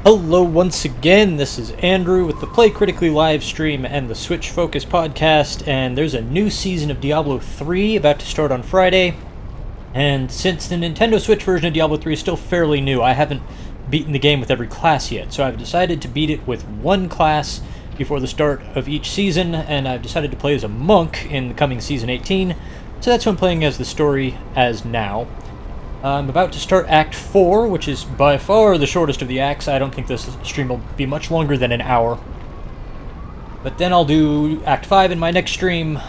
Hello once again, this is Andrew with the Play Critically live stream and the Switch Focus podcast, and there's a new season of Diablo 3 about to start on Friday. And since the Nintendo Switch version of Diablo 3 is still fairly new, I haven't beaten the game with every class yet, so I've decided to beat it with one class before the start of each season, and I've decided to play as a monk in the coming Season 18, so that's who I'm playing as the story as now. I'm about to start Act 4, which is by far the shortest of the acts. I don't think this stream will be much longer than an hour. But then I'll do Act 5 in my next stream,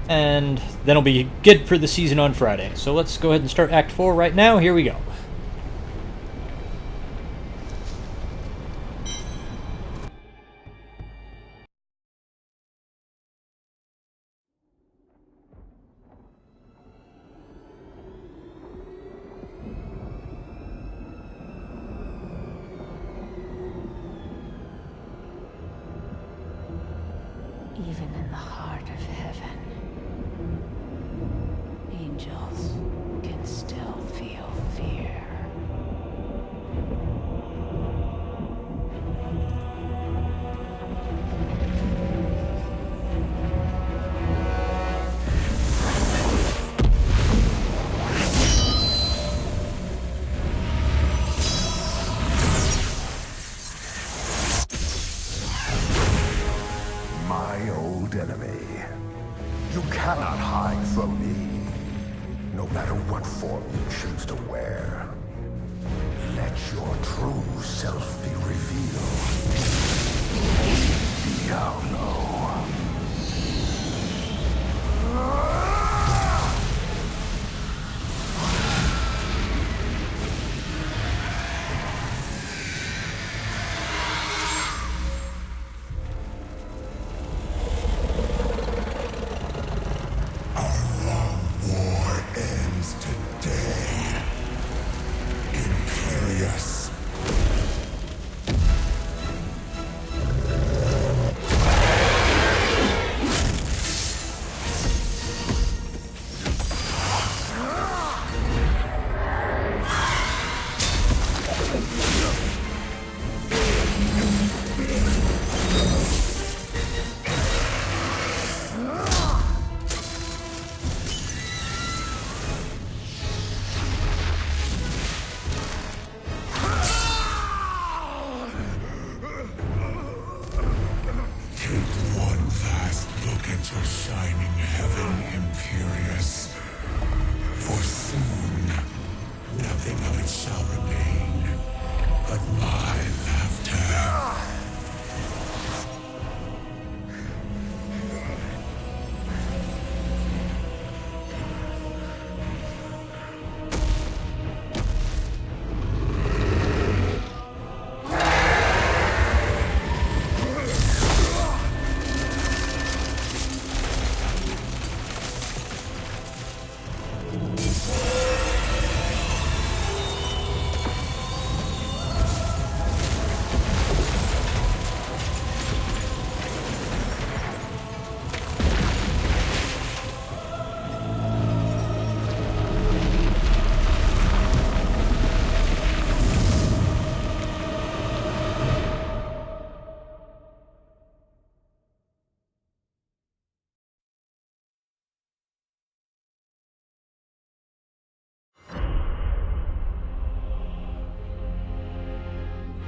and then I'll be good for the season on Friday. So let's go ahead and start Act 4 right now. Here we go. Even in the heart of heaven, angels can still feel fear. My old enemy. You cannot hide from me, no matter what form you choose to wear. Let your true self be revealed. Diablo. Shining heaven, Imperious. For soon, nothing of it shall remain but my laughter.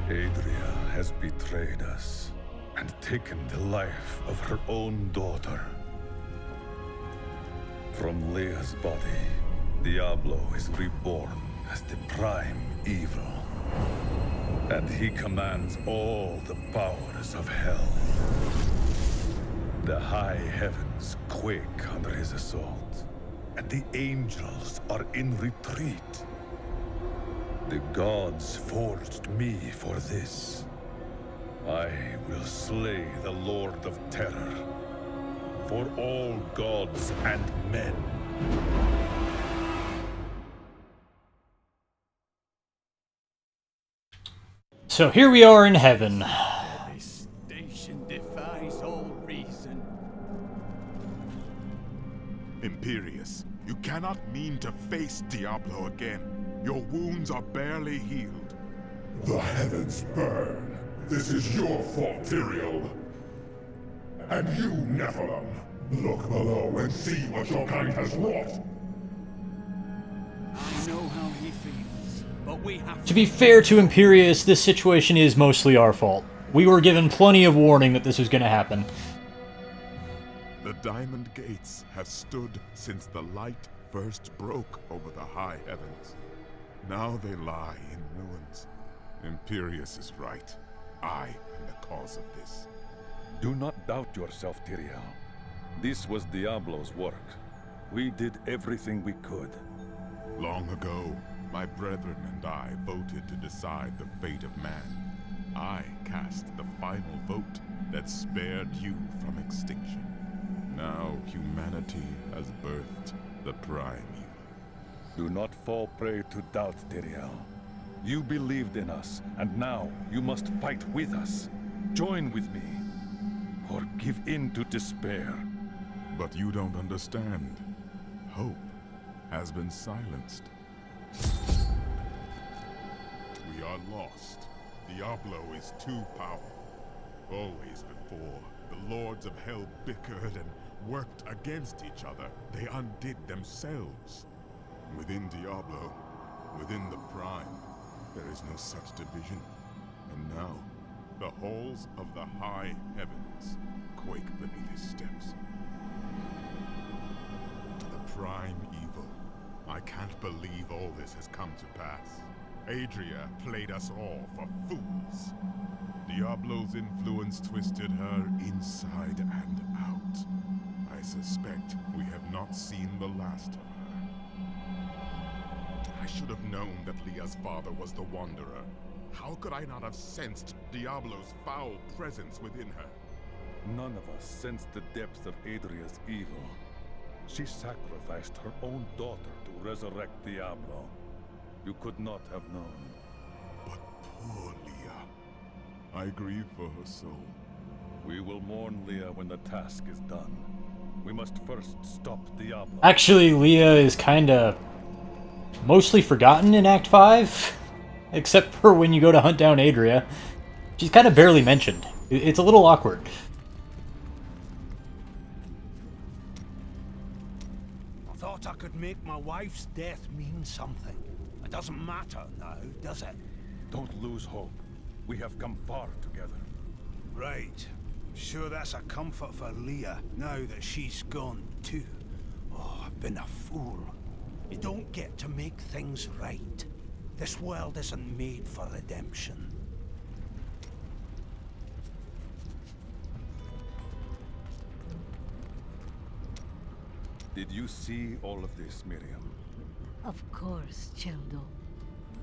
Adria has betrayed us and taken the life of her own daughter. From Leah's body, Diablo is reborn as the prime evil. And he commands all the powers of hell. The high heavens quake under his assault, and the angels are in retreat. The gods forged me for this. I will slay the Lord of Terror for all gods and men. So here we are in heaven. This station defies all reason. Imperious, you cannot mean to face Diablo again. Your wounds are barely healed. The heavens burn. This is your fault, Tyrael. And you, Nephilim, look below and see what your kind has wrought. I know how he feels, but we have To be fair to Imperius, this situation is mostly our fault. We were given plenty of warning that this was going to happen. The Diamond Gates have stood since the light first broke over the high heavens. Now they lie in ruins. Imperius is right. I am the cause of this. Do not doubt yourself, Tyrael. This was Diablo's work. We did everything we could. Long ago, my brethren and I voted to decide the fate of man. I cast the final vote that spared you from extinction. Now humanity has birthed the prime evil. Do not fall prey to doubt, Tyrael. You believed in us, and now you must fight with us. Join with me, or give in to despair. But you don't understand. Hope has been silenced. We are lost. Diablo is too powerful. Always before, the lords of hell bickered and worked against each other. They undid themselves. Within Diablo, within the Prime, there is no such division. And now, the halls of the high heavens quake beneath his steps. The Prime evil. I can't believe all this has come to pass. Adria played us all for fools. Diablo's influence twisted her inside and out. I suspect we have not seen the last of her. I should have known that Leah's father was the Wanderer. How could I not have sensed Diablo's foul presence within her? None of us sensed the depth of Adria's evil. She sacrificed her own daughter to resurrect Diablo. You could not have known. But poor Leah. I grieve for her soul. We will mourn Leah when the task is done. We must first stop Diablo. Actually, Leah is kinda mostly forgotten in Act 5, except for when you go to hunt down Adria. She's kind of barely mentioned. It's a little awkward. I thought I could make my wife's death mean something. It doesn't matter now, does it? Don't lose hope. We have come far together. Right. Sure that's a comfort for Leah, now that she's gone too. Oh, I've been a fool. You don't get to make things right. This world isn't made for redemption. Did you see all of this, Miriam? Of course, Cheldo.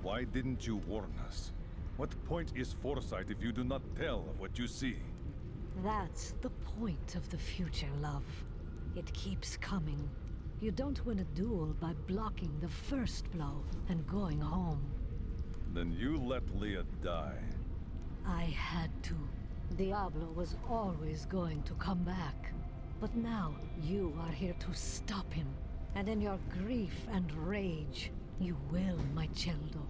Why didn't you warn us? What point is foresight if you do not tell of what you see? That's the point of the future, love. It keeps coming. You don't win a duel by blocking the first blow and going home. Then you let Leah die. I had to. Diablo was always going to come back. But now, you are here to stop him. And in your grief and rage, you will, my Cheldo.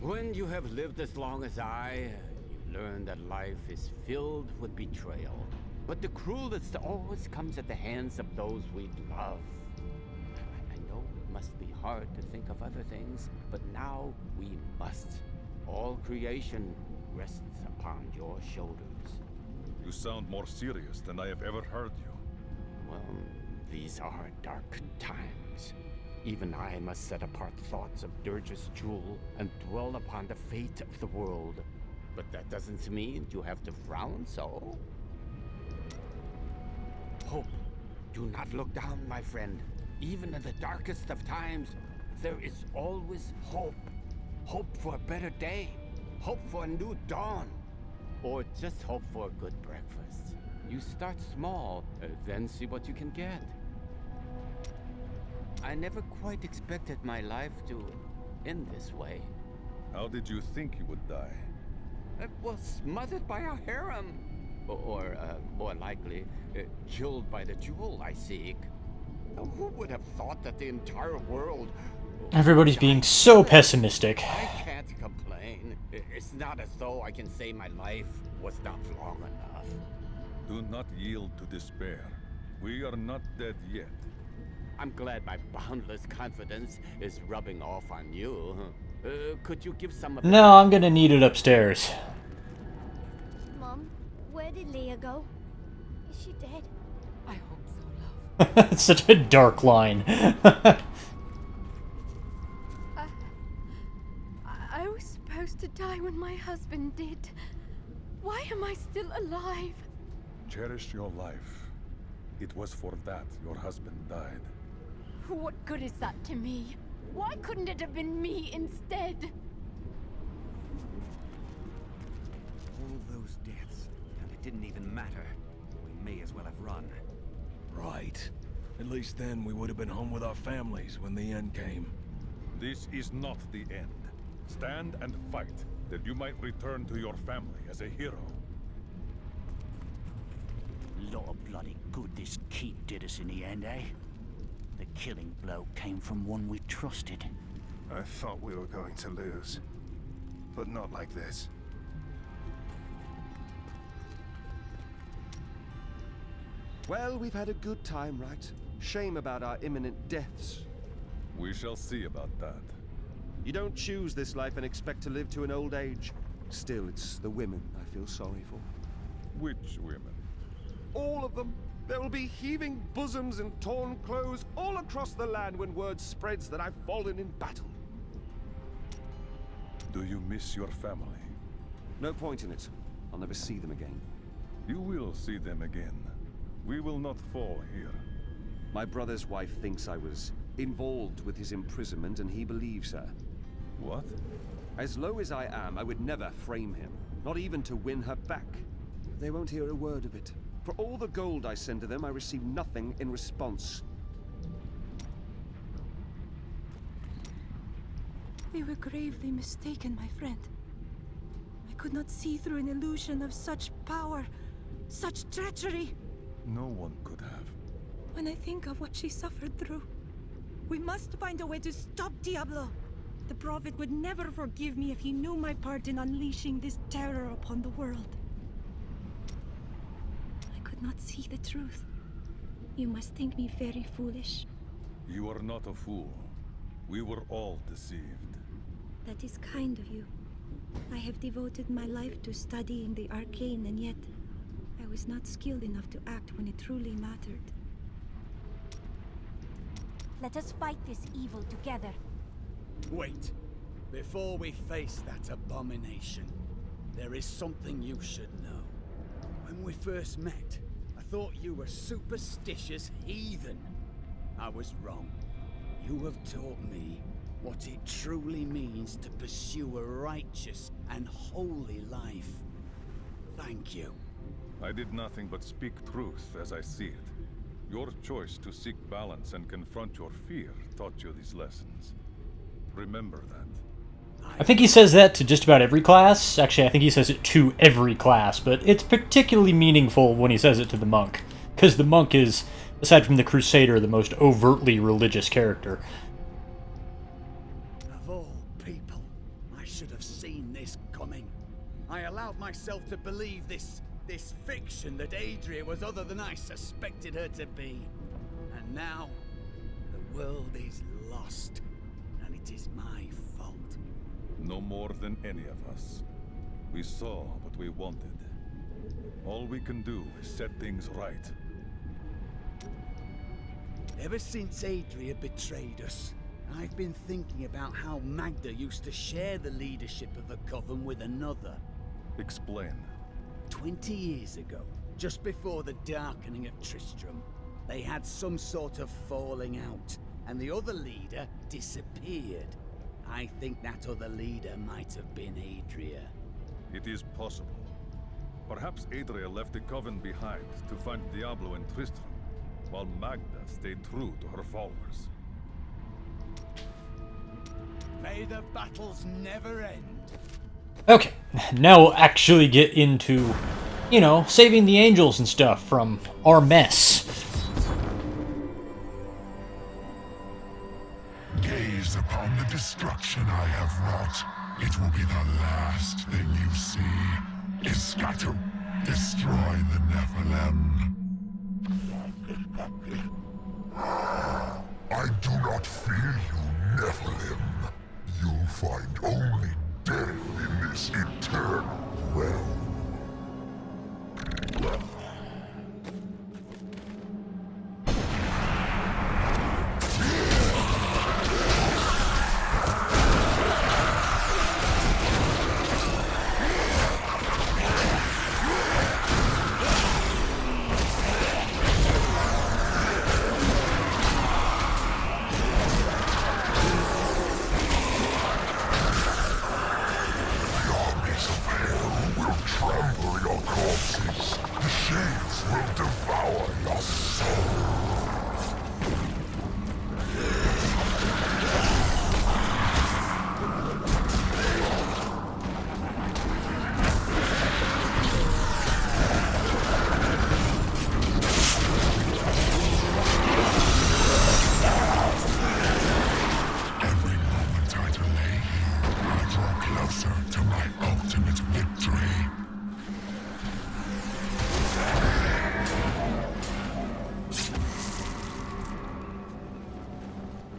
When you have lived as long as I, you learn that life is filled with betrayal. But the cruelest always comes at the hands of those we love. I know it must be hard to think of other things, but now we must. All creation rests upon your shoulders. You sound more serious than I have ever heard you. Well, these are dark times. Even I must set apart thoughts of Dirge's jewel and dwell upon the fate of the world. But that doesn't mean you have to frown so. Hope. Do not look down, my friend. Even in the darkest of times, there is always hope. Hope for a better day. Hope for a new dawn. Or just hope for a good breakfast. You start small, then see what you can get. I never quite expected my life to end this way. How did you think you would die? I was smothered by a harem. Or more likely, killed by the jewel I seek. Who would have thought that the entire world... Everybody's being so pessimistic. I can't complain. It's not as though I can say my life was not long enough. Do not yield to despair. We are not dead yet. I'm glad my boundless confidence is rubbing off on you. Could you give some of No, I'm gonna need it upstairs. Mom, where did Leah go? Is she dead? I hope so, love. It's such a dark line. I was supposed to die when my husband did. Why am I still alive? Cherish your life. It was for that your husband died. What good is that to me? Why couldn't it have been me instead? All those deaths, and it didn't even matter. We may as well have run. Right. At least then we would have been home with our families when the end came. This is not the end. Stand and fight, that you might return to your family as a hero. Lot of bloody good this keep did us in the end, eh? The killing blow came from one we trusted. I thought we were going to lose. But not like this. Well, we've had a good time, right? Shame about our imminent deaths. We shall see about that. You don't choose this life and expect to live to an old age. Still, it's the women I feel sorry for. Which women? All of them. There will be heaving bosoms and torn clothes all across the land when word spreads that I've fallen in battle. Do you miss your family? No point in it. I'll never see them again. You will see them again. We will not fall here. My brother's wife thinks I was involved with his imprisonment, and he believes her. What? As low as I am, I would never frame him. Not even to win her back. They won't hear a word of it. For all the gold I send to them, I receive nothing in response. They were gravely mistaken, my friend. I could not see through an illusion of such power, such treachery. No one could have. When I think of what she suffered through, we must find a way to stop Diablo. The Prophet would never forgive me if he knew my part in unleashing this terror upon the world. I could not see the truth. You must think me very foolish. You are not a fool. We were all deceived. That is kind of you. I have devoted my life to studying the arcane, and yet I was not skilled enough to act when it truly mattered. Let us fight this evil together. Wait. Before we face that abomination, there is something you should know. When we first met, I thought you were superstitious heathen. I was wrong. You have taught me what it truly means to pursue a righteous and holy life. Thank you. I did nothing but speak truth as I see it. Your choice to seek balance and confront your fear taught you these lessons. Remember that. I think he says that to just about every class. Actually, I think he says it to every class, but it's particularly meaningful when he says it to the monk. Because the monk is, aside from the Crusader, the most overtly religious character. Of all people, I should have seen this coming. I allowed myself to believe this fiction that Adria was other than I suspected her to be. And now, the world is lost, and it is my fault. No more than any of us. We saw what we wanted. All we can do is set things right. Ever since Adria betrayed us, I've been thinking about how Magda used to share the leadership of the Coven with another. Explain. 20 years ago, just before the darkening of Tristram, they had some sort of falling out, and the other leader disappeared. I think that other leader might have been Adria. It is possible. Perhaps Adria left the Coven behind to find Diablo and Tristram, while Magda stayed true to her followers. May the battles never end. Okay, now we'll actually get into, you know, saving the angels and stuff from our mess. destruction I have wrought, it will be the last thing you see. Iskatu, destroy the Nephilim. I do not fear you, Nephilim. You'll find only death in this eternal realm.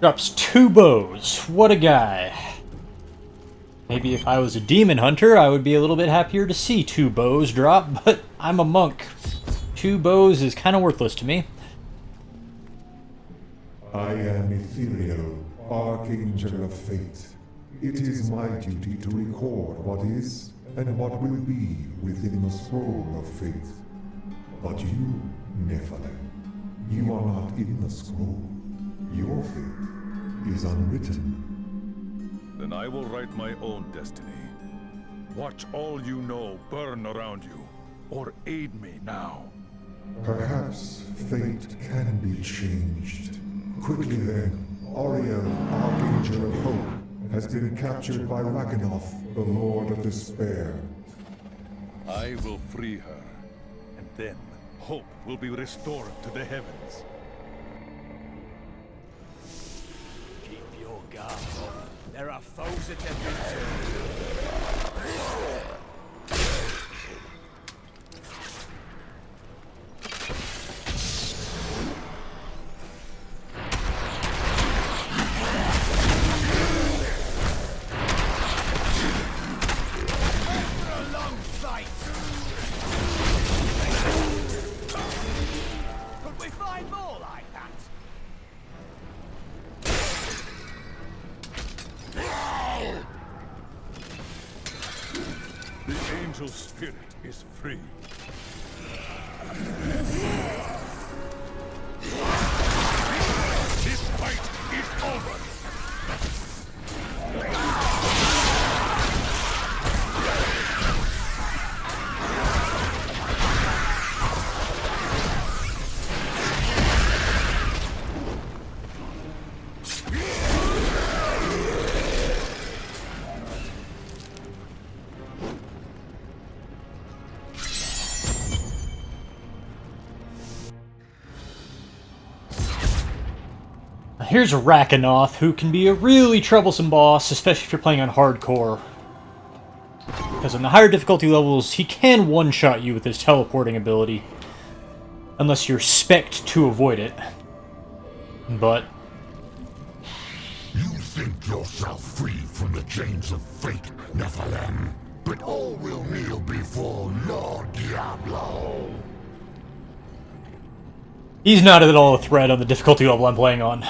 Drops 2 bows. What a guy. Maybe if I was a demon hunter, I would be a little bit happier to see 2 bows drop, but I'm a monk. 2 bows is kind of worthless to me. I am Ethereal, Archangel of Fate. It is my duty to record what is and what will be within the scroll of fate. But you, Nephilim, you are not in the scroll. Your fate is unwritten. Then I will write my own destiny. Watch all you know burn around you, or aid me now. Perhaps fate can be changed. Quickly then, Ariel, Archangel of Hope, has been captured by Rakanoth, the Lord of Despair. I will free her, and then hope will be restored to the heavens. Keep your guard up. There are foes at every turn. Spirit is free. This fight is over. Here's a Rakanoth, who can be a really troublesome boss, especially if you're playing on hardcore. Because on the higher difficulty levels, he can one-shot you with his teleporting ability. Unless you're spec'd to avoid it. But... You think yourself free from the chains of fate, Nephilim, but all will kneel before Lord Diablo. He's not at all a threat on the difficulty level I'm playing on.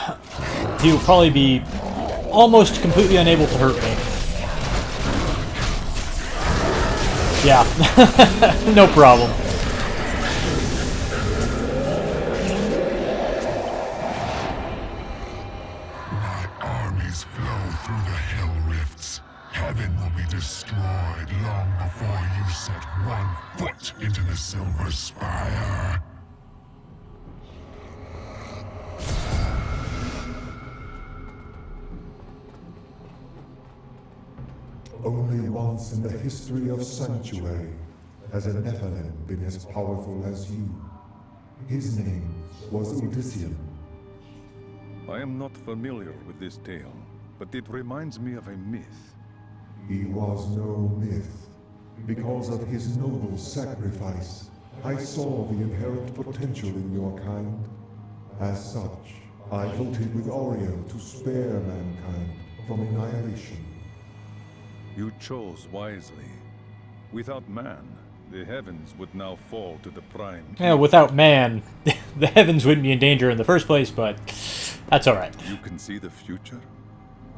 He will probably be almost completely unable to hurt me. Yeah, no problem. My armies flow through the hell rifts. Heaven will be destroyed long before you set 1 foot into the Silver Spire. Only once in the history of Sanctuary has a Nephilim been as powerful as you. His name was Odyssean. I am not familiar with this tale, but it reminds me of a myth. He was no myth. Because of his noble sacrifice, I saw the inherent potential in your kind. As such, I voted with Oreo to spare mankind from annihilation. You chose wisely. Without man, the heavens would now fall to the prime. Yeah, without man, the heavens wouldn't be in danger in the first place, but that's alright. You can see the future?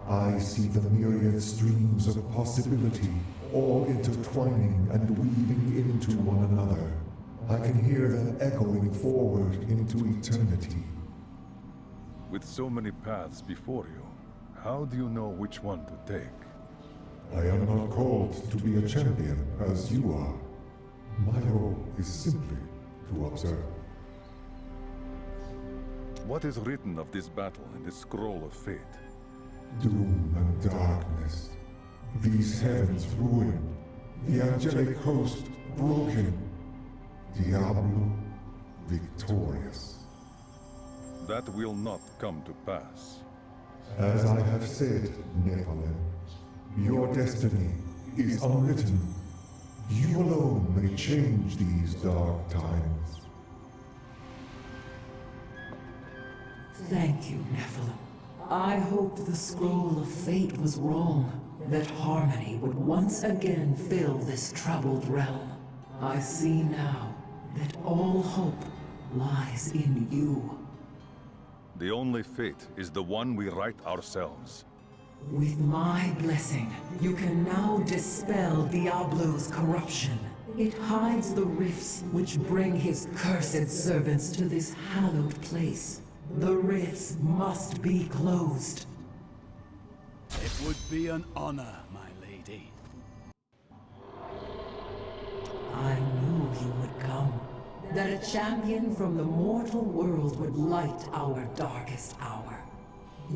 I see the myriad streams of possibility, all intertwining and weaving into one another. I can hear them echoing forward into eternity. With so many paths before you, how do you know which one to take? I am not called to be a champion as you are. My role is simply to observe. What is written of this battle in the scroll of fate? Doom and darkness. These heavens ruined. The angelic host broken. Diablo victorious. That will not come to pass. As I have said, Nephilim, your destiny is unwritten. You alone may change these dark times. Thank you, Nephilim. I hoped the scroll of fate was wrong, that harmony would once again fill this troubled realm. I see now that all hope lies in you. The only fate is the one we write ourselves. With my blessing, you can now dispel Diablo's corruption. It hides the rifts which bring his cursed servants to this hallowed place. The rifts must be closed. It would be an honor, my lady. I knew you would come. That a champion from the mortal world would light our darkest hour.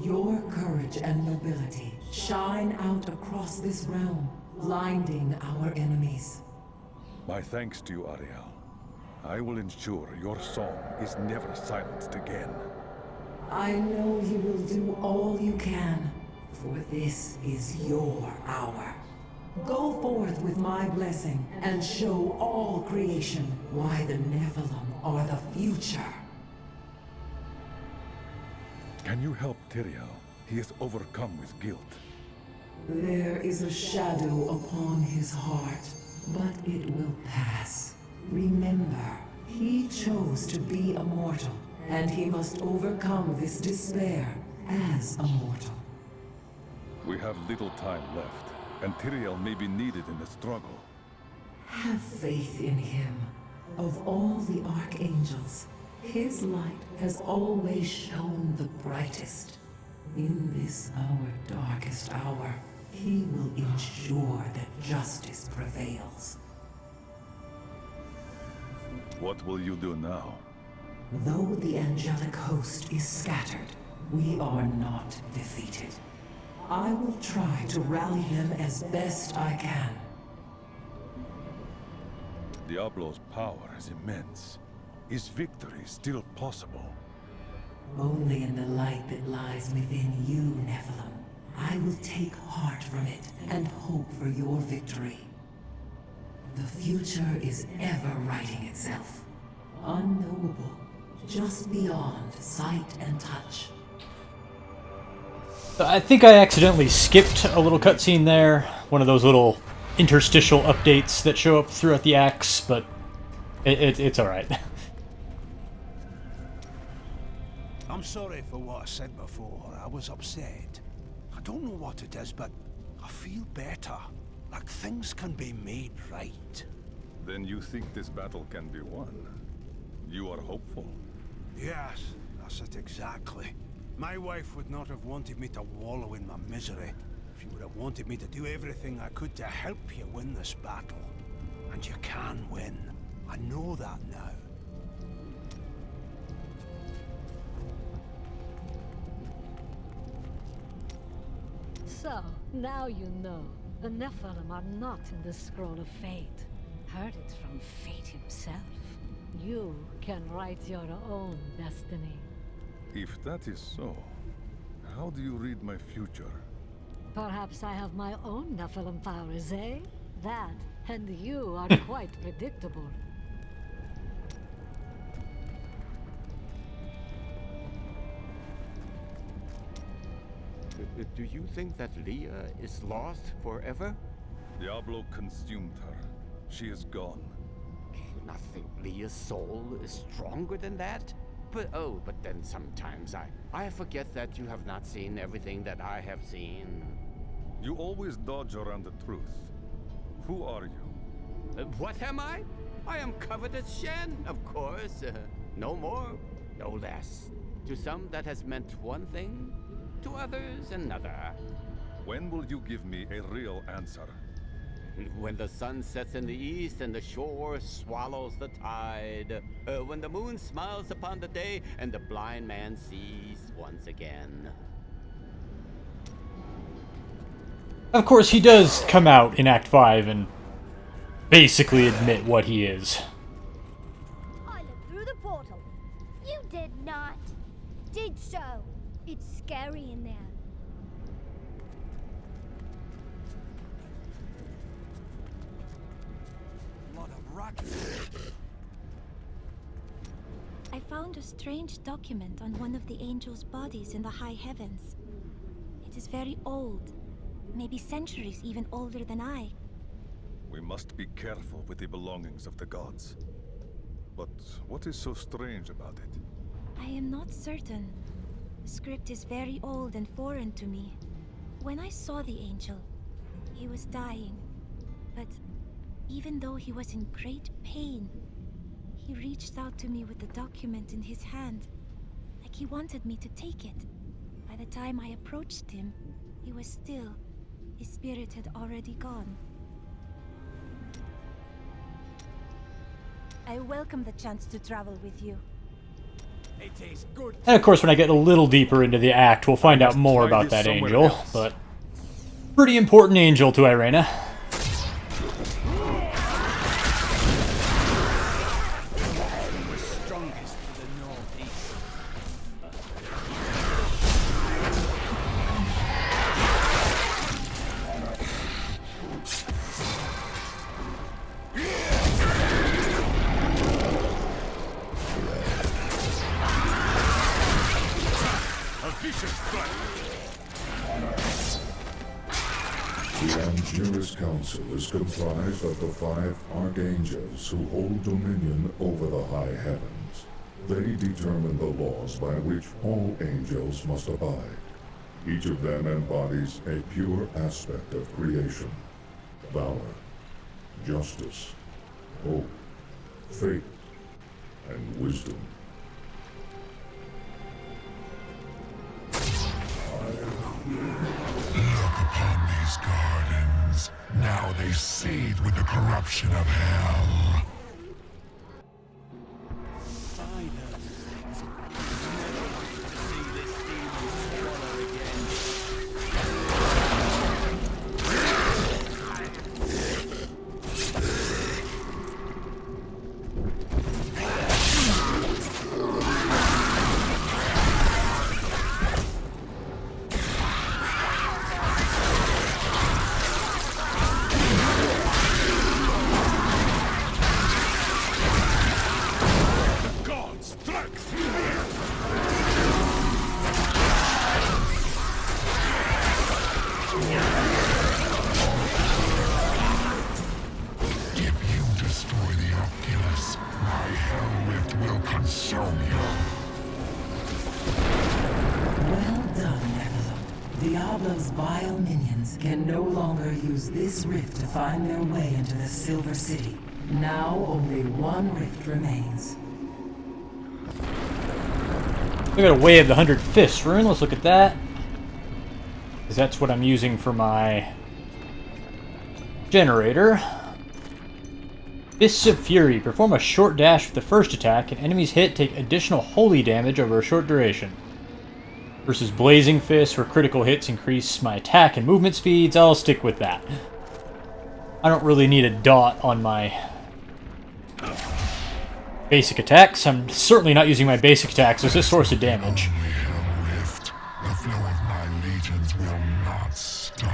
Your courage and nobility shine out across this realm, blinding our enemies. My thanks to you, Ariel. I will ensure your song is never silenced again. I know you will do all you can, for this is your hour. Go forth with my blessing and show all creation why the Nephilim are the future. Can you help Tyrael? He is overcome with guilt. There is a shadow upon his heart, but it will pass. Remember, he chose to be a mortal, and he must overcome this despair as a mortal. We have little time left, and Tyrael may be needed in the struggle. Have faith in him. Of all the archangels, his light has always shone the brightest. In this our darkest hour, he will ensure that justice prevails. What will you do now? Though the angelic host is scattered, we are not defeated. I will try to rally them as best I can. Diablo's power is immense. Is victory still possible? Only in the light that lies within you, Nephilim. I will take heart from it and hope for your victory. The future is ever writing itself. Unknowable, just beyond sight and touch. I think I accidentally skipped a little cutscene there. One of those little interstitial updates that show up throughout the acts, but it's alright. I'm sorry for what I said before. I was upset. I don't know what it is, but I feel better. Like things can be made right. Then you think this battle can be won? You are hopeful? Yes, that's it exactly. My wife would not have wanted me to wallow in my misery. She would have wanted me to do everything I could to help you win this battle. And you can win. I know that now. So, now you know. The Nephilim are not in the Scroll of Fate. Heard it from Fate himself. You can write your own destiny. If that is so, how do you read my future? Perhaps I have my own Nephilim powers, eh? That, and you are quite predictable. Do you think that Leah is lost forever? Diablo consumed her. She is gone. I think Leah's soul is stronger than that. But then sometimes I forget that you have not seen everything that I have seen. You always dodge around the truth. Who are you? What am I? I am Covetous Shen, of course. No more, no less. To some that has meant one thing, to others another. When will you give me a real answer? When the sun sets in the east and the shore swallows the tide. When the moon smiles upon the day and the blind man sees once again. Of course, he does come out in Act 5 and basically admit what he is. I looked through the portal. You did not. Did so. It's scary in there. I found a strange document on one of the angels' bodies in the high heavens. It is very old, maybe centuries even older than I. We must be careful with the belongings of the gods. But what is so strange about it? I am not certain. The script is very old and foreign to me. When I saw the angel, he was dying. But even though he was in great pain, he reached out to me with the document in his hand, like he wanted me to take it. By the time I approached him, he was still. His spirit had already gone. I welcome the chance to travel with you. It is good. And of course, when I get a little deeper into the act, we'll find out more about that angel. But pretty important angel to Irena. The Angelus Council is comprised of the 5 archangels who hold dominion over the high heavens. They determine the laws by which all angels must abide. Each of them embodies a pure aspect of creation: valor, justice, hope, faith, and wisdom. Look upon these gardens. Now they seethe with the corruption of hell. Diablo's vile minions can no longer use this rift to find their way into the Silver City. Now only one rift remains. We got a Way of the 100 Fists rune. Let's look at that. Because that's what I'm using for my generator. Fists of Fury. Perform a short dash with the first attack, and enemies hit take additional holy damage over a short duration. Versus Blazing Fist, where critical hits increase my attack and movement speeds. I'll stick with that. I don't really need a dot on my basic attacks. I'm certainly not using my basic attacks as a source of damage. The flow of my legions will not stop.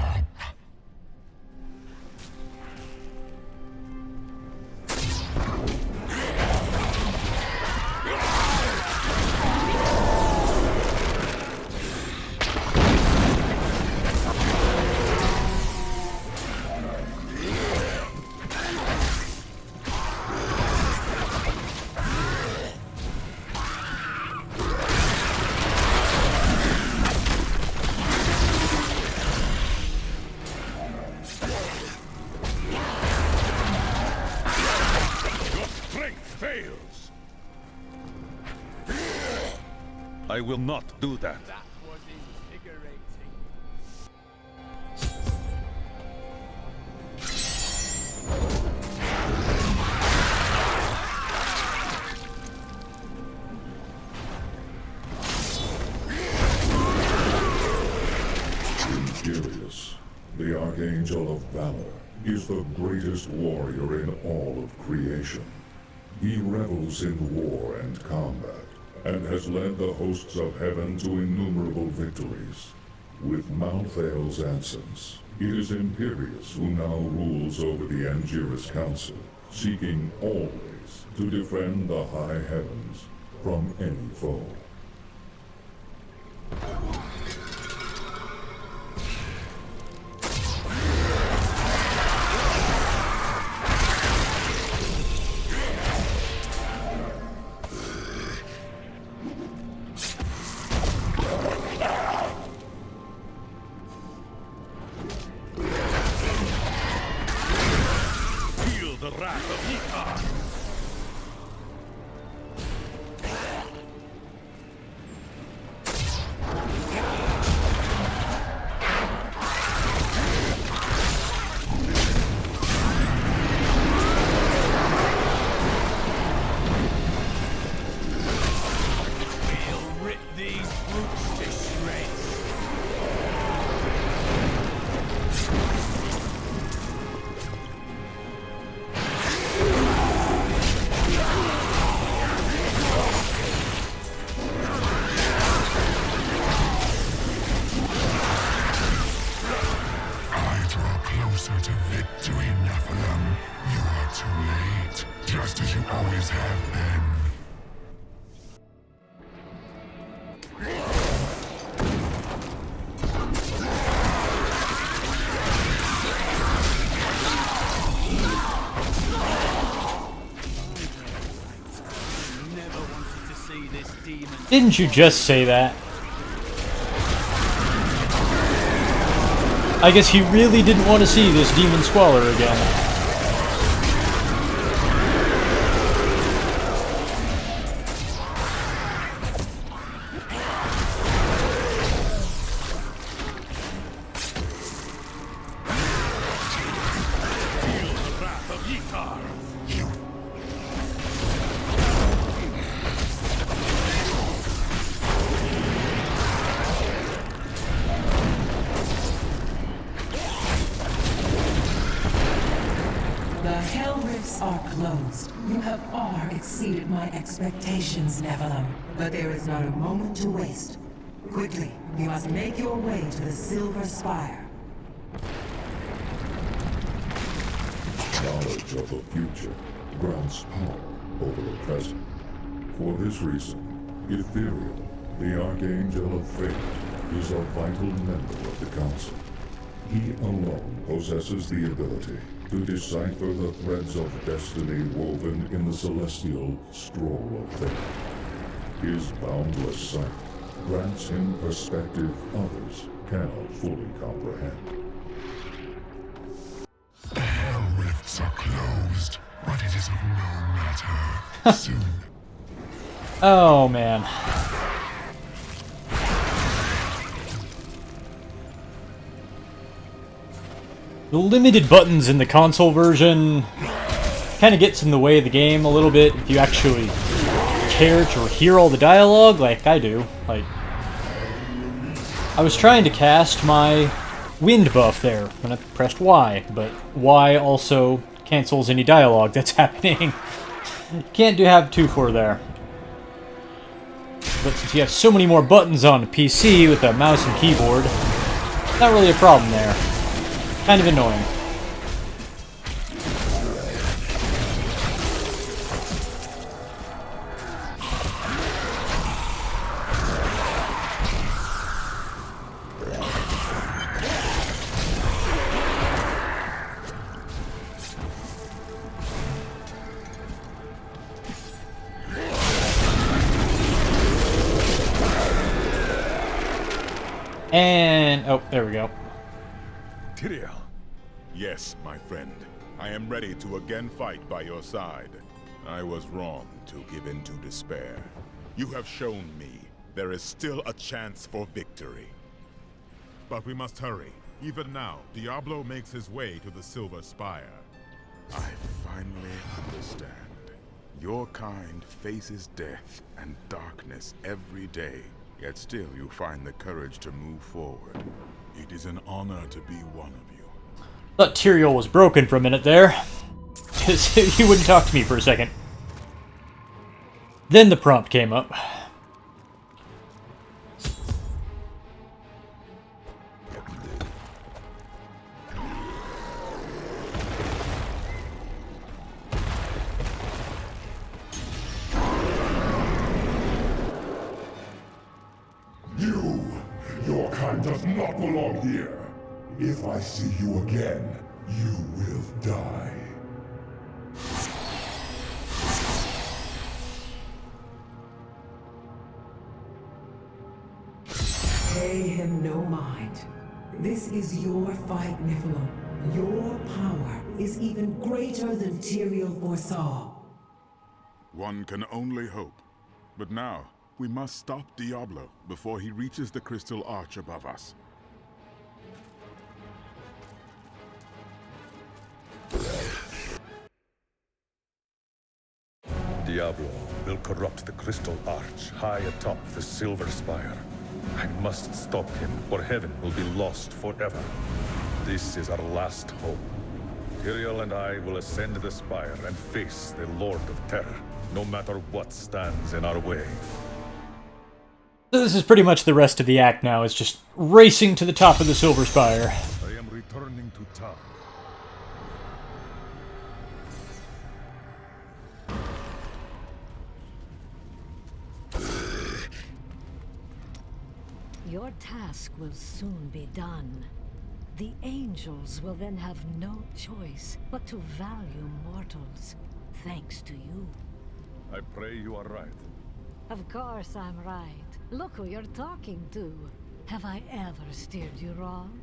warriors. I will not do that. That was invigorating. Imperius, the Archangel of Valor, is the greatest warrior in all of creation. He revels in war and combat, and has led the hosts of heaven to innumerable victories. With Malthael's absence, it is Imperius who now rules over the Angiras Council, seeking always to defend the high heavens from any foe. Feel the wrath of Ytar! We'll rip these brutes to shreds. I draw closer to victory, Nephilim. You are too late, just as you always have been. Never wanted to see this demon. Didn't you just say that? I guess he really didn't want to see this demon squalor again. Feel the wrath of Ytar! The Hell Rifts are closed. You have far exceeded my expectations, Nephilim. But there is not a moment to waste. Quickly, you must make your way to the Silver Spire. Knowledge of the future grants power over the present. For this reason, Ethereal, the Archangel of Fate, is a vital member of the Council. He alone possesses the ability to decipher the threads of destiny woven in the celestial scroll of fate. His boundless sight grants him perspective others cannot fully comprehend. The Hell Rifts are closed, but it is of no matter. Soon, Oh man. The limited buttons in the console version kind of gets in the way of the game a little bit if you actually care to hear all the dialogue like I do. Like, I was trying to cast my wind buff there when I pressed Y, but Y also cancels any dialogue that's happening. Can't have two for there. But since you have so many more buttons on a PC with a mouse and keyboard, not really a problem there. Kind of annoying. And, oh, there we go. Tyrael. Yes, my friend. I am ready to again fight by your side. I was wrong. to give in to despair. You have shown me there is still a chance for victory. But we must hurry. Even now, Diablo makes his way to the Silver Spire. I finally understand. Your kind faces death and darkness every day, yet still you find the courage to move forward. It is an honor to be one of you. Thought Tyrael was broken for a minute there, because he wouldn't talk to me for a second. Then the prompt came up. Your kind does not belong here. If I see you again, you will die. Pay him no mind. This is your fight, Nephilim. Your power is even greater than Tyrael foresaw. One can only hope. But now, we must stop Diablo before he reaches the crystal arch above us. Diablo will corrupt the crystal arch high atop the Silver Spire. I must stop him, or heaven will be lost forever. This is our last hope. Tyrael and I will ascend the spire and face the Lord of Terror, no matter what stands in our way. So this is pretty much the rest of the act now, is just racing to the top of the Silver Spire. I am returning to town. Your task will soon be done. The angels will then have no choice but to value mortals, thanks to you. I pray you are right. Of course I'm right. Look who you're talking to. Have I ever steered you wrong?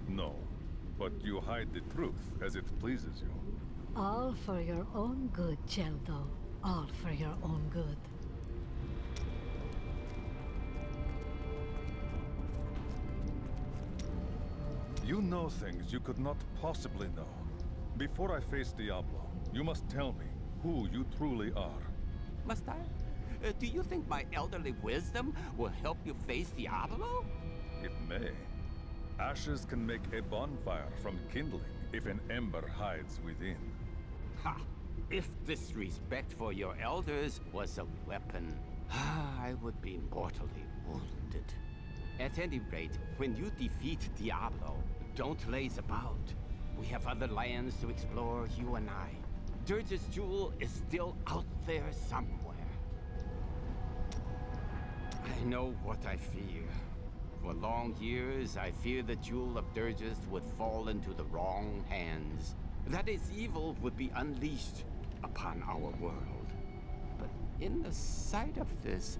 No, but you hide the truth as it pleases you. All for your own good, Cheldo. All for your own good. You know things you could not possibly know. Before I face Diablo, you must tell me who you truly are. Must I? Do you think my elderly wisdom will help you face Diablo? It may. Ashes can make a bonfire from kindling if an ember hides within. Ha! If disrespect for your elders was a weapon, I would be mortally wounded. At any rate, when you defeat Diablo, don't laze about. We have other lands to explore, you and I. Dirge's jewel is still out there somewhere. I know what I fear. For long years, I feared the jewel of Dirge's would fall into the wrong hands. That its evil would be unleashed upon our world. But in the sight of this,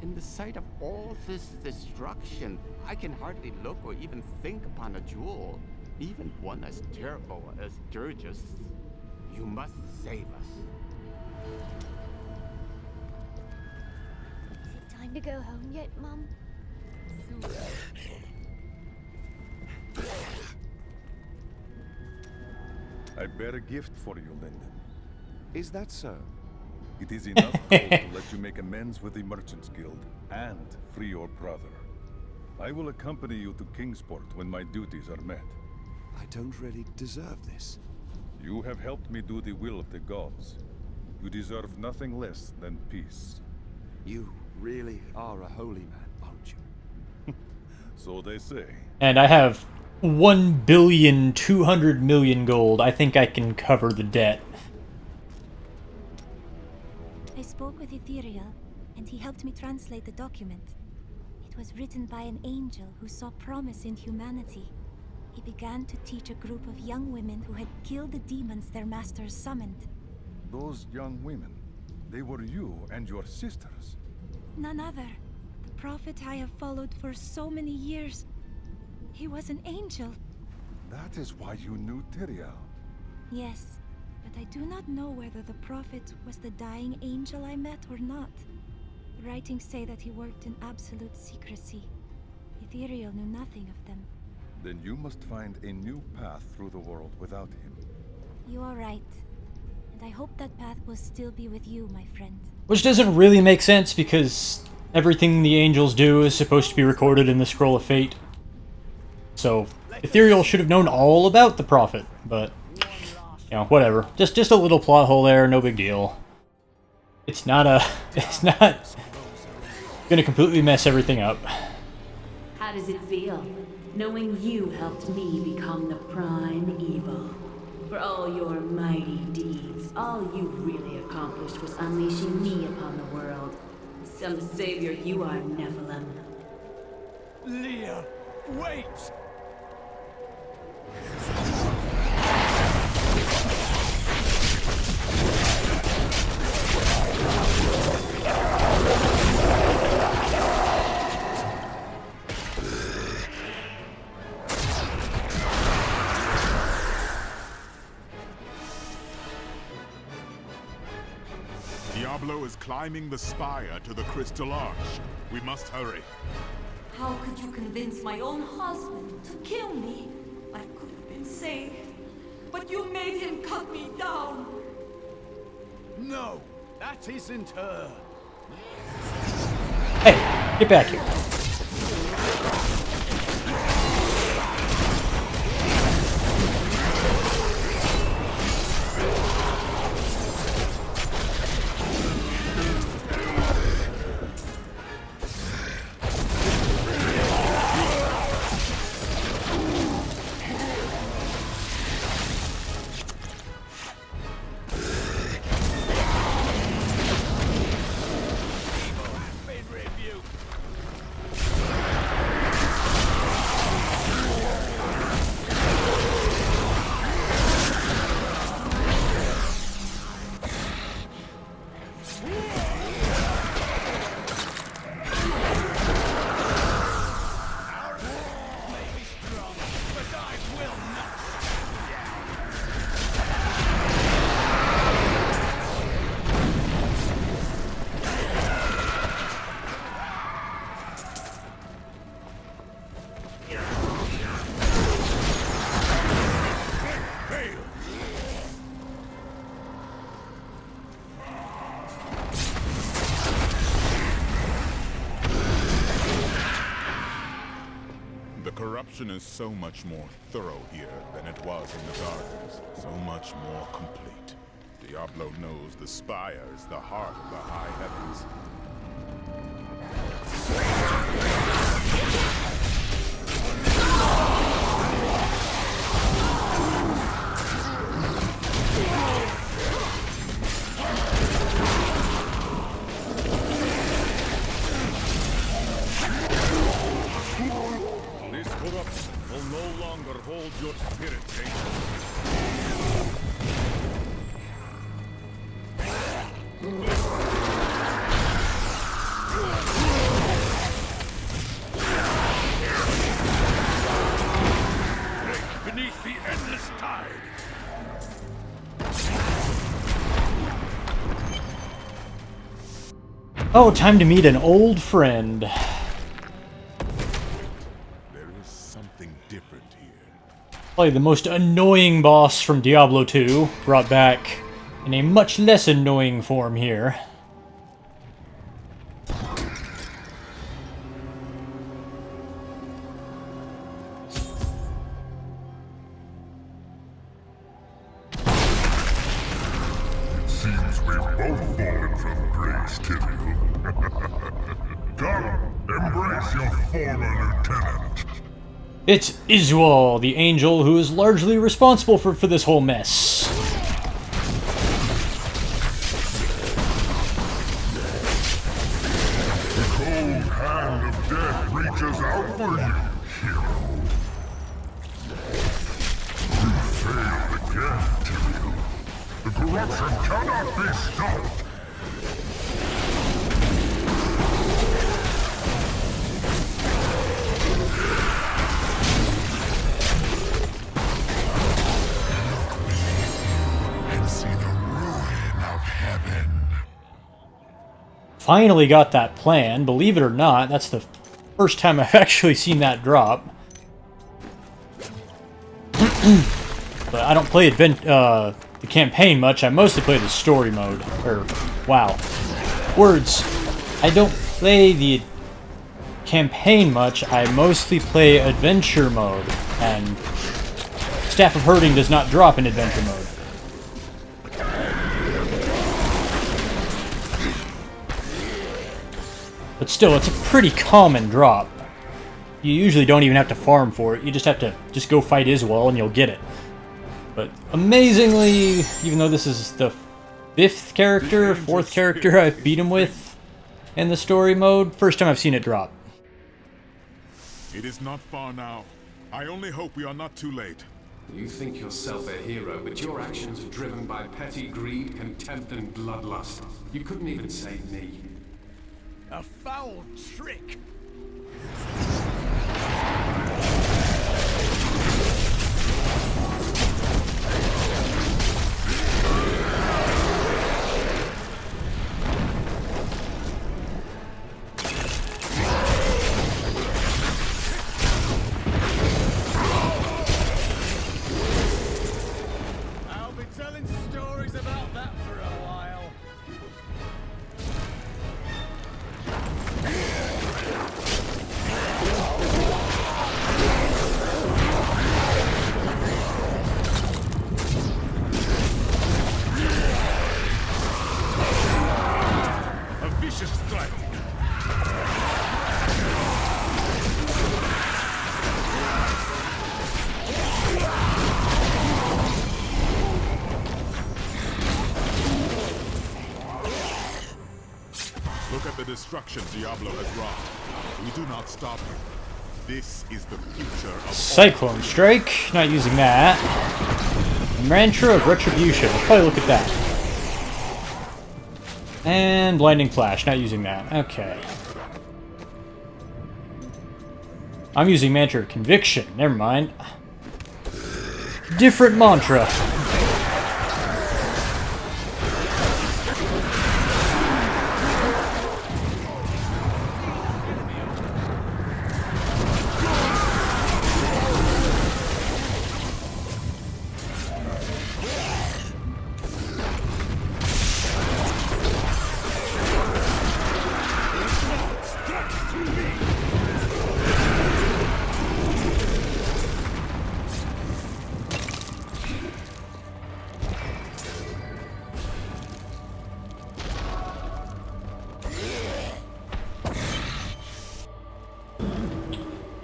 in the sight of all this destruction, I can hardly look or even think upon a jewel, even one as terrible as Dirge's. You must save us. Is it time to go home yet, Mum? I bear a gift for you, Linden. Is that so? It is enough gold to let you make amends with the Merchants Guild and free your brother. I will accompany you to Kingsport when my duties are met. I don't really deserve this. You have helped me do the will of the gods. You deserve nothing less than peace. You really are a holy man, aren't you? So they say. And I have 1,200,000,000 gold. I think I can cover the debt. I spoke with Ethereal, and he helped me translate the document. It was written by an angel who saw promise in humanity. He began to teach a group of young women who had killed the demons their masters summoned. Those young women, they were you and your sisters. None other. The prophet I have followed for so many years. He was an angel. That is why you knew Tyrael. Yes. But I do not know whether the prophet was the dying angel I met or not. The writings say that he worked in absolute secrecy. Ethereal knew nothing of them. Then you must find a new path through the world without him. You are right. And I hope that path will still be with you, my friend. Which doesn't really make sense, because everything the angels do is supposed to be recorded in the Scroll of Fate. So, Ethereal should have known all about the prophet, but, you know, whatever. Just a little plot hole there, no big deal. It's not gonna completely mess everything up. How does it feel, knowing you helped me become the prime evil? For all your mighty deeds, all you really accomplished was unleashing me upon the world. Some savior you are, Nephilim. Leah, wait! Diablo is climbing the spire to the Crystal Arch. We must hurry. How could you convince my own husband to kill me? I could have been saved, but you made him cut me down. No, that isn't her. Hey, get back here. Corruption is so much more thorough here than it was in the Gardens. So much more complete. Diablo knows the spire is the heart of the high heavens. Corruption will no longer hold your spirit, angel. Break beneath the endless tide. Oh, time to meet an old friend. Probably the most annoying boss from Diablo 2, brought back in a much less annoying form here. It seems we've both fallen from grace, Tyrael. Come, embrace your former lieutenant. It's Izual, the angel who is largely responsible for this whole mess. The cold hand of death reaches out for you, hero. You failed again, Tyrael. The corruption cannot be stopped. And Finally got that plan. Believe it or not, that's the first time I've actually seen that drop. But I don't play the campaign much. I mostly play the story mode. Or, wow. Words. I don't play the campaign much. I mostly play adventure mode. And Staff of Herding does not drop in adventure mode. But still, it's a pretty common drop. You usually don't even have to farm for it. You just have to go fight Iswell and you'll get it. But amazingly, even though this is the 5th character, 4th character I've beat him with in the story mode, first time I've seen it drop. It is not far now. I only hope we are not too late. You think yourself a hero, but your actions are driven by petty greed, contempt, and bloodlust. You couldn't even save me. A foul trick! I'll be telling stories about that for a while. A vicious strike. Look at the destruction Diablo has wrought. We do not stop him. This is the future of Cyclone Strike, not using that. Mantra of Retribution, we'll probably look at that. And Blinding Flash, not using that. Okay. I'm using Mantra of Conviction, never mind. Different mantra.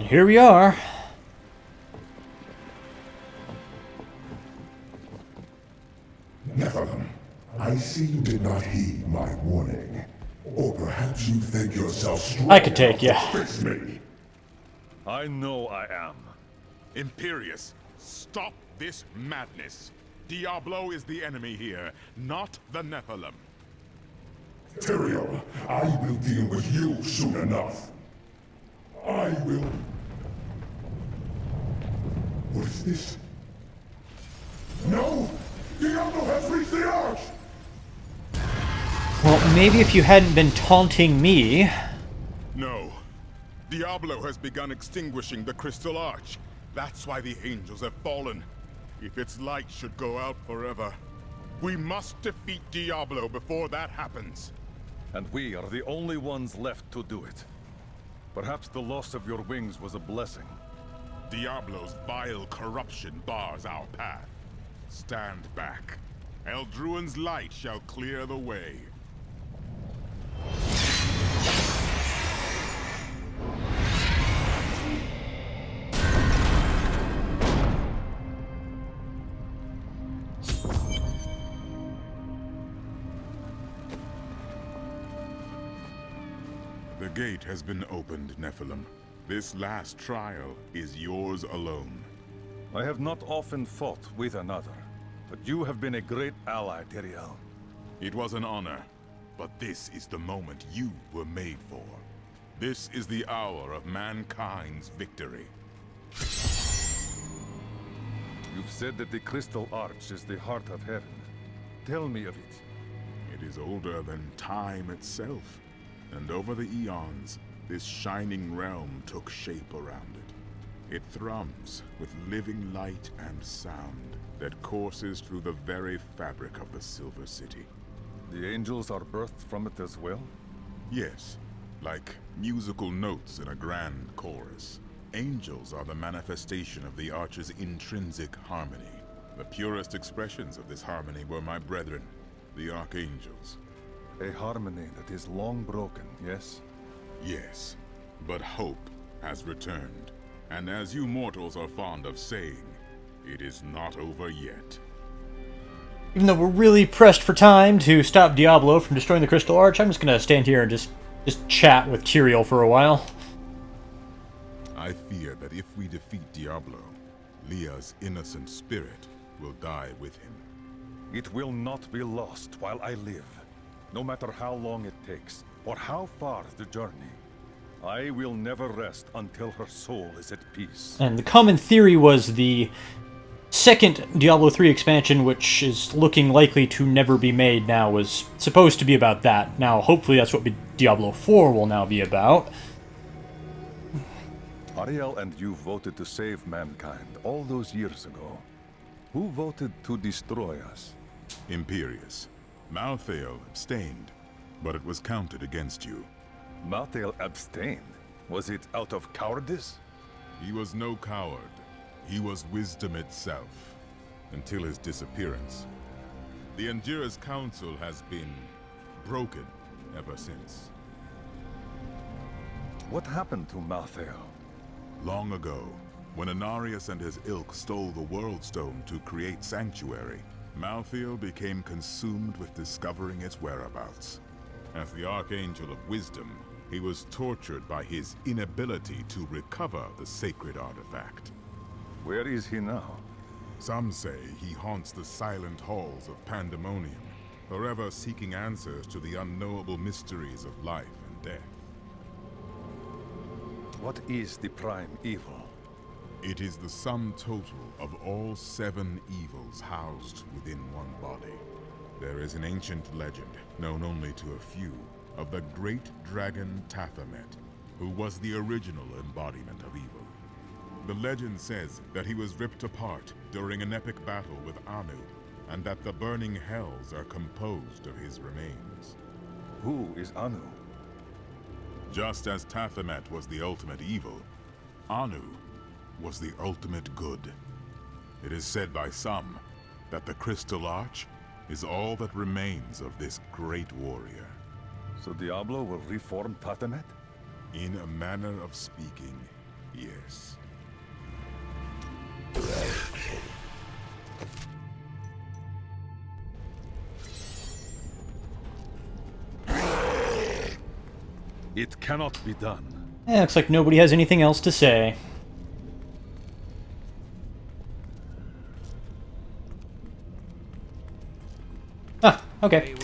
Here we are. Nephilim, I see you did not heed my warning. Or perhaps you think yourself strong I could take you. enough to face me. I know I am. Imperius, stop this madness. Diablo is the enemy here, not the Nephilim. Tyrael, I will deal with you soon enough. I will... What is this? No! Diablo has reached the arch! Well, maybe if you hadn't been taunting me... No. Diablo has begun extinguishing the Crystal Arch. That's why the angels have fallen. If its light should go out forever, we must defeat Diablo before that happens. And we are the only ones left to do it. Perhaps the loss of your wings was a blessing. Diablo's vile corruption bars our path. Stand back. Eldruin's light shall clear the way. The gate has been opened, Nephilim. This last trial is yours alone. I have not often fought with another, but you have been a great ally, Tyrael. It was an honor, but this is the moment you were made for. This is the hour of mankind's victory. You've said that the Crystal Arch is the heart of heaven. Tell me of it. It is older than time itself. And over the eons, this shining realm took shape around it. It thrums with living light and sound that courses through the very fabric of the Silver City. The angels are birthed from it as well? Yes, like musical notes in a grand chorus. Angels are the manifestation of the Arch's intrinsic harmony. The purest expressions of this harmony were my brethren, the Archangels. A harmony that is long broken, yes? Yes, but hope has returned. And as you mortals are fond of saying, it is not over yet. Even though we're really pressed for time to stop Diablo from destroying the Crystal Arch, I'm just gonna stand here and just chat with Tyrael for a while. I fear that if we defeat Diablo, Leah's innocent spirit will die with him. It will not be lost while I live, no matter how long it takes, or how far the journey. I will never rest until her soul is at peace. And the common theory was the second Diablo 3 expansion, which is looking likely to never be made now, was supposed to be about that. Now, hopefully that's what Diablo 4 will now be about. Ariel and you voted to save mankind all those years ago. Who voted to destroy us? Imperius. Malthael abstained, but it was counted against you. Malthael abstained? Was it out of cowardice? He was no coward. He was wisdom itself, until his disappearance. The Endura's council has been broken ever since. What happened to Malthael? Long ago, when Inarius and his ilk stole the World Stone to create Sanctuary, Malthael became consumed with discovering its whereabouts. As the Archangel of Wisdom, he was tortured by his inability to recover the sacred artifact. Where is he now? Some say he haunts the silent halls of Pandemonium, forever seeking answers to the unknowable mysteries of life and death. What is the prime evil? It is the sum total of all 7 evils housed within one body. There is an ancient legend, known only to a few, of the great dragon Tathamet, who was the original embodiment of evil. The legend says that he was ripped apart during an epic battle with Anu, and that the burning hells are composed of his remains. Who is Anu? Just as Tathamet was the ultimate evil, Anu was the ultimate good. It is said by some that the Crystal Arch is all that remains of this great warrior. So Diablo will reform Tathamet? In a manner of speaking, yes. It cannot be done. Looks like nobody has anything else to say. Ah, okay.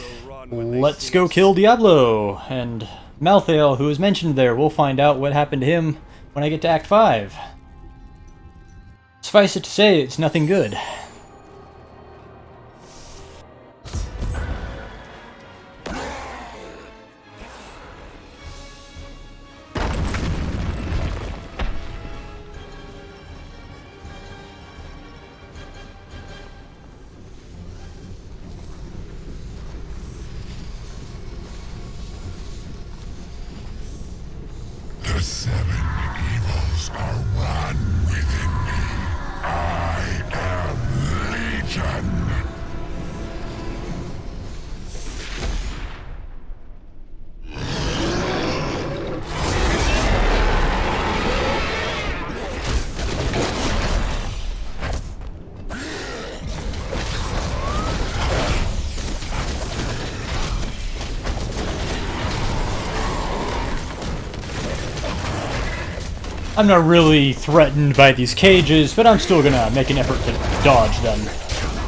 Let's go kill Diablo. And Malthael, who was mentioned there, we'll find out what happened to him when I get to Act 5. Suffice it to say, it's nothing good. The 7 evils are one within me. I am Legion. I'm not really threatened by these cages, but I'm still gonna make an effort to dodge them.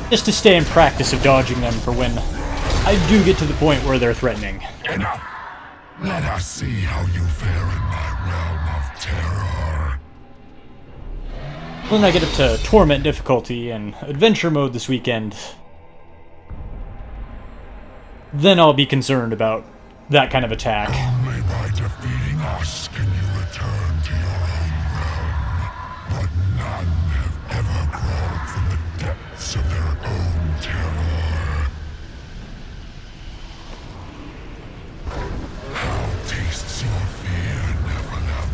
Just to stay in practice of dodging them for when I do get to the point where they're threatening. Enough. Let us see how you fare in my realm of terror. When I get up to Torment difficulty and Adventure mode this weekend, then I'll be concerned about that kind of attack. by defeating us can you return to your own realm. But none have ever crawled from the depths of their own terror. How tastes your fear, Nephilim?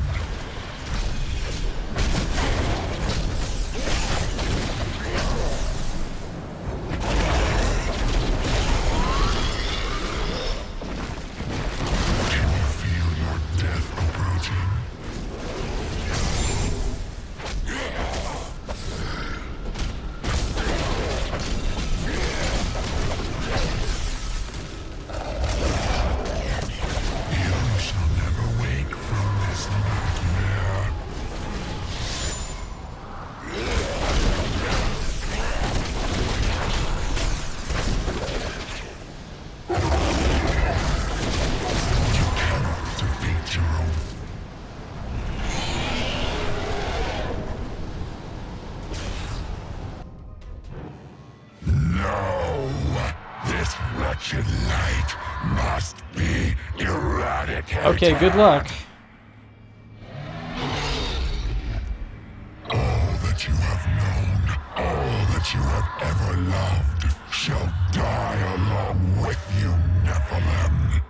Can you feel your death approaching? You shall never wake from this nightmare. You cannot defeat your own. No! This wretched light must be eradicated. Okay, good luck. All that you have known, all that you have ever loved, shall die along with you, Nephilim.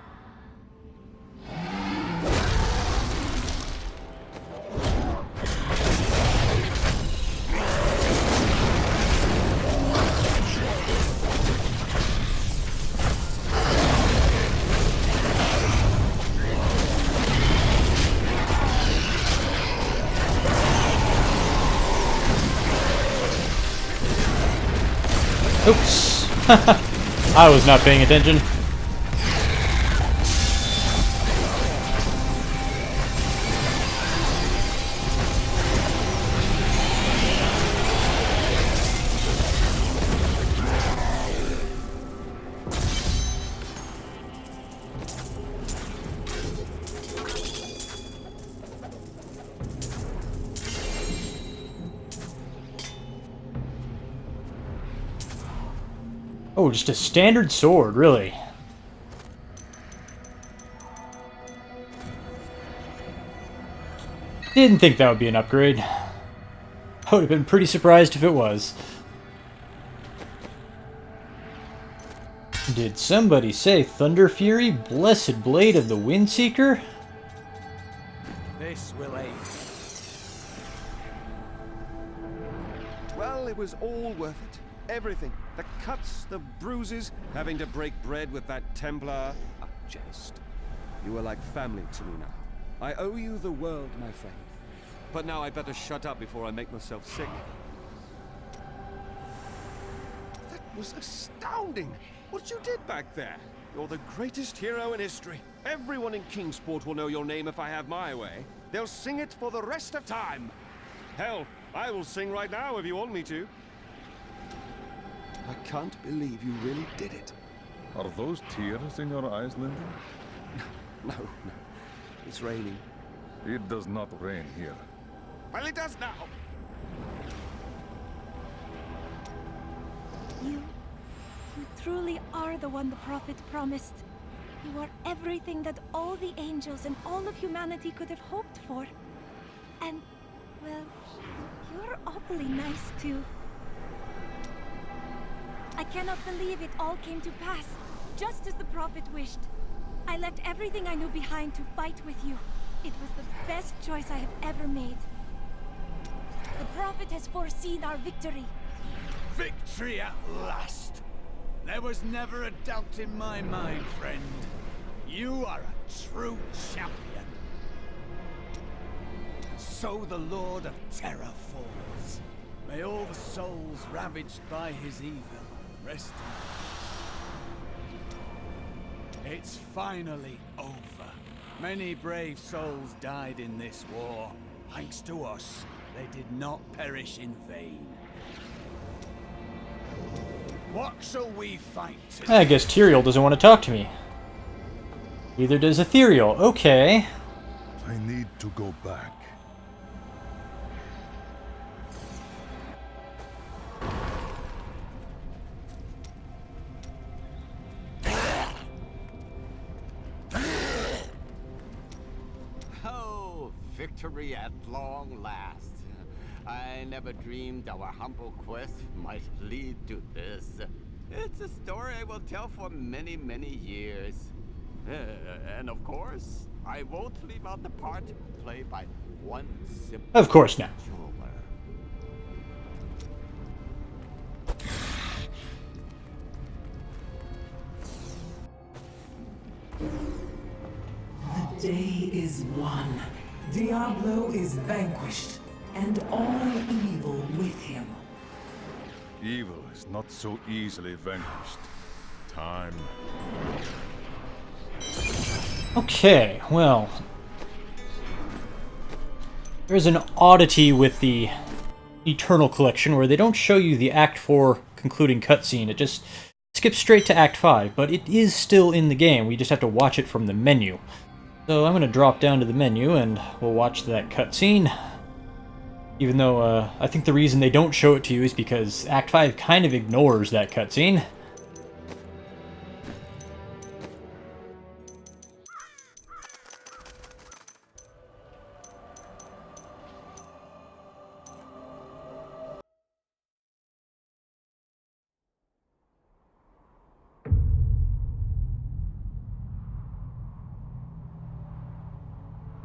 Oops. I was not paying attention. Oh, just a standard sword, really. Didn't think that would be an upgrade. I would have been pretty surprised if it was. Did somebody say Thunder Fury, Blessed Blade of the Windseeker? This will aid. Well, it was all worth it. Everything. The cuts, the bruises, having to break bread with that Templar. A jest. You are like family to me now. I owe you the world, my friend. But now I better shut up before I make myself sick. That was astounding! What you did back there! You're the greatest hero in history. Everyone in Kingsport will know your name if I have my way. They'll sing it for the rest of time. Hell, I will sing right now if you want me to. I can't believe you really did it. Are those tears in your eyes, Linda? No. It's raining. It does not rain here. Well, it does now. You truly are the one the prophet promised. You are everything that all the angels and all of humanity could have hoped for. And, well, you're awfully nice too. I cannot believe it all came to pass, just as the prophet wished. I left everything I knew behind to fight with you. It was the best choice I have ever made. The prophet has foreseen our victory. Victory at last! There was never a doubt in my mind, friend. You are a true champion. And so the Lord of Terror falls. May all the souls ravaged by his evil rest in peace. It's finally over. Many brave souls died in this war. Thanks to us, they did not perish in vain. What shall we fight today? I guess Tyrael doesn't want to talk to me. Neither does Ethereal. Okay. I need to go back. victory at long last. I never dreamed our humble quest might lead to this. It's a story I will tell for many, many years. And of course, I won't leave out the part played by one simple... Of course not. The day is won. Diablo is vanquished, and all evil with him. Evil is not so easily vanquished. Time. Okay, well, there's an oddity with the Eternal Collection where they don't show you the Act 4 concluding cutscene. It just skips straight to Act 5, but it is still in the game. We just have to watch it from the menu. So I'm going to drop down to the menu and we'll watch that cutscene. Even though I think the reason they don't show it to you is because Act 5 kind of ignores that cutscene.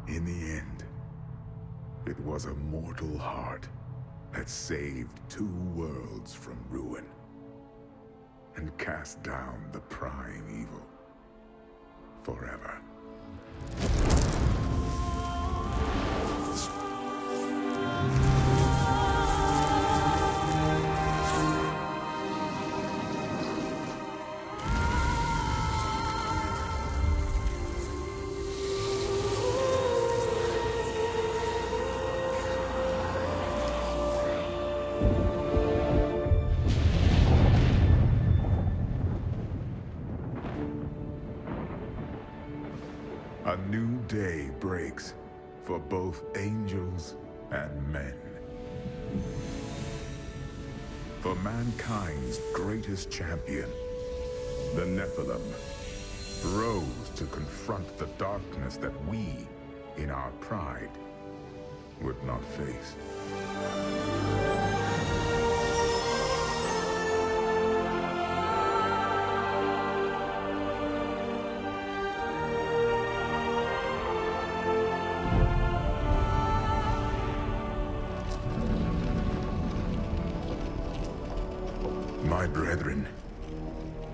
In the end, it was a mortal heart that saved 2 worlds from ruin and cast down the prime evil forever. A new day breaks for both angels and men. For mankind's greatest champion, the Nephilim, rose to confront the darkness that we, in our pride, would not face. My brethren,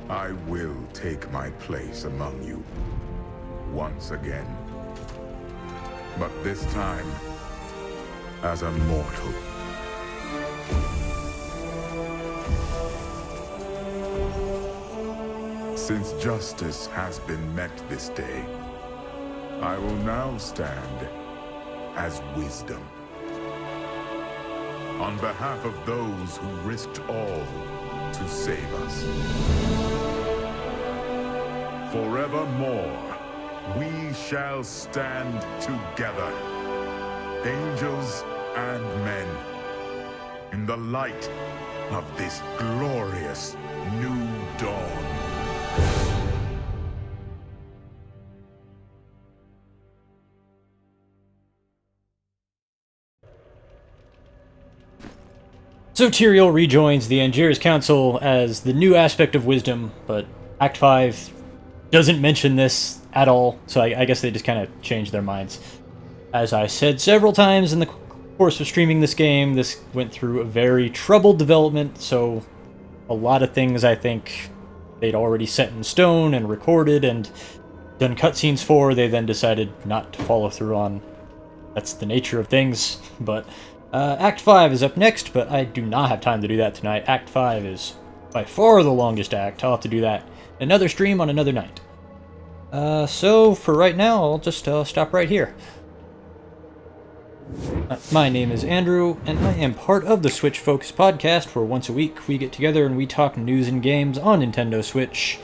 I will take my place among you once again. But this time, as a mortal. Since justice has been met this day, I will now stand as wisdom. On behalf of those who risked all to save us. Forevermore, we shall stand together, angels and men, in the light of this glorious new dawn. So Tyrael rejoins the Angiers Council as the new aspect of wisdom, but Act 5 doesn't mention this at all, so I guess they just kind of changed their minds. As I said several times in the course of streaming this game, this went through a very troubled development, so a lot of things I think they'd already set in stone and recorded and done cutscenes for, they then decided not to follow through on. That's the nature of things, but Act 5 is up next, but I do not have time to do that tonight. Act 5 is by far the longest act. I'll have to do that another stream on another night. So for right now, I'll just stop right here. My name is Andrew, and I am part of the Switch Focus podcast, where once a week we get together and we talk news and games on Nintendo Switch.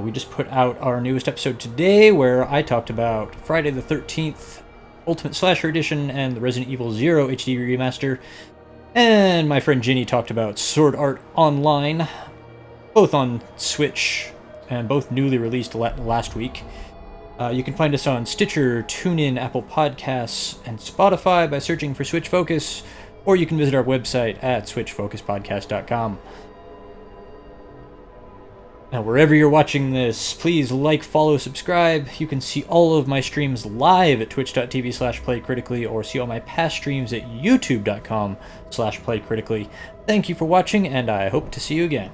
We just put out our newest episode today, where I talked about Friday the 13th, Ultimate Slasher Edition, and the Resident Evil 0 HD Remaster. And my friend Ginny talked about Sword Art Online, both on Switch, and both newly released last week. You can find us on Stitcher, TuneIn, Apple Podcasts, and Spotify by searching for Switch Focus, or you can visit our website at switchfocuspodcast.com. Now, wherever you're watching this, please like, follow, subscribe. You can see all of my streams live at twitch.tv/playcritically, or see all my past streams at youtube.com/playcritically. Thank you for watching, and I hope to see you again.